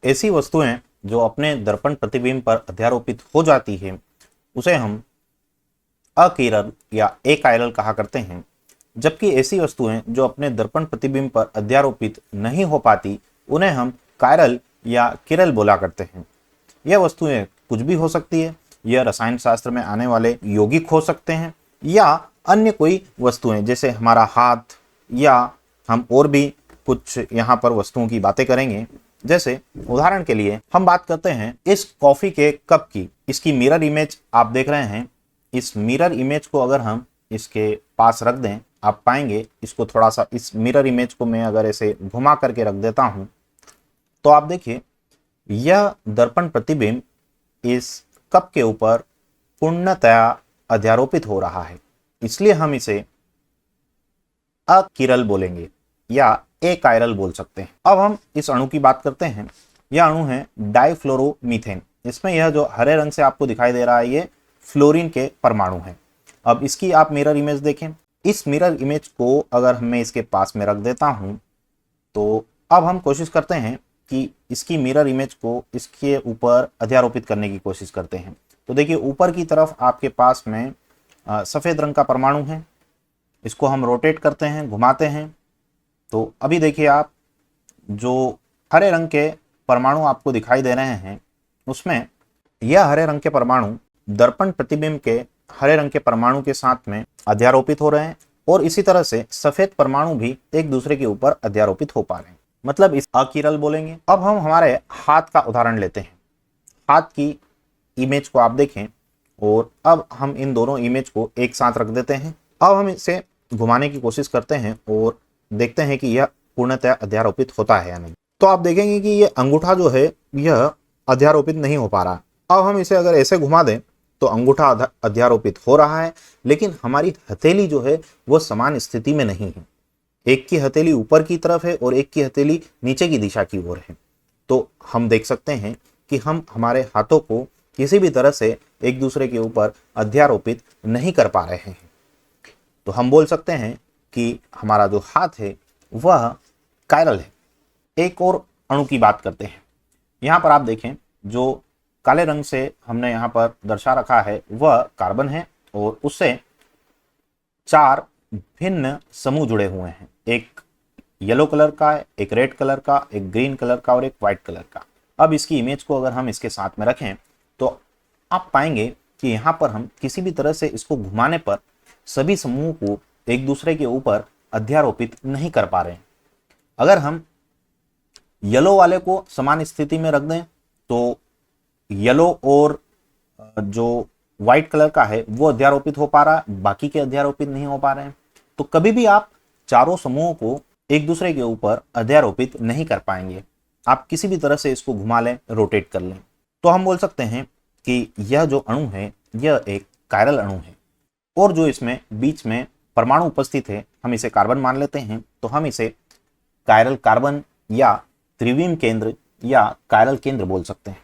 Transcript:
ऐसी वस्तुएं जो अपने दर्पण प्रतिबिंब पर अध्यारोपित हो जाती है उसे हम अकिरल या एकायरल कहा करते हैं, जबकि ऐसी वस्तुएं जो अपने दर्पण प्रतिबिंब पर अध्यारोपित नहीं हो पाती उन्हें हम कायरल या किरल बोला करते हैं। यह वस्तुएं कुछ भी हो सकती है। यह रसायन शास्त्र में आने वाले यौगिक हो सकते हैं या अन्य कोई वस्तुएं जैसे हमारा हाथ, या हम और भी कुछ यहाँ पर वस्तुओं की बातें करेंगे। जैसे उदाहरण के लिए हम बात करते हैं इस कॉफी के कप की। इसकी मिरर इमेज आप देख रहे हैं। इस मिरर इमेज को अगर हम इसके पास रख दें, आप पाएंगे इसको थोड़ा सा, इस मिरर इमेज को मैं अगर ऐसे घुमा करके रख देता हूं तो आप देखिए यह दर्पण प्रतिबिंब इस कप के ऊपर पूर्णतया अध्यारोपित हो रहा है, इसलिए हम इसे अकिरल बोलेंगे या एकायरल बोल सकते हैं। अब हम इस अणु की बात करते हैं। यह अणु है डाइफ्लोरोमीथेन। इसमें यह जो हरे रंग से आपको दिखाई दे रहा है ये फ्लोरीन के परमाणु हैं। अब इसकी आप मिरर इमेज देखें। इस मिरर इमेज को अगर मैं इसके पास में रख देता हूं तो अब हम कोशिश करते हैं कि इसकी मिरर इमेज को इसके ऊपर अध्यारोपित करने की कोशिश करते हैं। तो देखिए ऊपर की तरफ आपके पास में सफेद रंग का परमाणु है। इसको हम रोटेट करते हैं, घुमाते हैं, तो अभी देखिए आप जो हरे रंग के परमाणु आपको दिखाई दे रहे हैं उसमें यह हरे रंग के परमाणु दर्पण प्रतिबिंब के हरे रंग के परमाणु के साथ में अध्यारोपित हो रहे हैं और इसी तरह से सफेद परमाणु भी एक दूसरे के ऊपर अध्यारोपित हो पा रहे हैं, मतलब इस अकिरल बोलेंगे। अब हम हमारे हाथ का उदाहरण लेते हैं। हाथ की इमेज को आप देखें और अब हम इन दोनों इमेज को एक साथ रख देते हैं। अब हम इसे घुमाने की कोशिश करते हैं और देखते हैं कि यह पूर्णतः अध्यारोपित होता है या नहीं। तो आप देखेंगे कि यह अंगूठा जो है यह अध्यारोपित नहीं हो पा रहा। अब हम इसे अगर ऐसे घुमा दें तो अंगूठा अध्यारोपित हो रहा है, लेकिन हमारी हथेली जो है वो समान स्थिति में नहीं है। एक की हथेली ऊपर की तरफ है और एक की हथेली नीचे की दिशा की ओर है। तो हम देख सकते हैं कि हम हमारे हाथों को किसी भी तरह से एक दूसरे के ऊपर अध्यारोपित नहीं कर पा रहे हैं। तो हम बोल सकते हैं कि हमारा जो हाथ है वह कायरल है। एक और अणु की बात करते हैं। यहाँ पर आप देखें जो काले रंग से हमने यहाँ पर दर्शा रखा है वह कार्बन है और उससे 4 भिन्न समूह जुड़े हुए हैं। एक येलो कलर का, एक रेड कलर का, एक ग्रीन कलर का और एक व्हाइट कलर का। अब इसकी इमेज को अगर हम इसके साथ में रखें तो आप पाएंगे कि यहाँ पर हम किसी भी तरह से इसको घुमाने पर सभी समूह को एक दूसरे के ऊपर अध्यारोपित नहीं कर पा रहे हैं। अगर हम येलो वाले को समान स्थिति में रख दें तो येलो और जो व्हाइट कलर का है वो अध्यारोपित हो पा रहा है, बाकी के अध्यारोपित नहीं हो पा रहे हैं। तो कभी भी आप चारों समूहों को एक दूसरे के ऊपर अध्यारोपित नहीं कर पाएंगे। आप किसी भी तरह से इसको घुमा लें, रोटेट कर लें, तो हम बोल सकते हैं कि यह जो अणु है यह एक कायरल अणु है। और जो इसमें बीच में परमाणु उपस्थित है हम इसे कार्बन मान लेते हैं, तो हम इसे कायरल कार्बन या त्रिविम केंद्र या कायरल केंद्र बोल सकते हैं।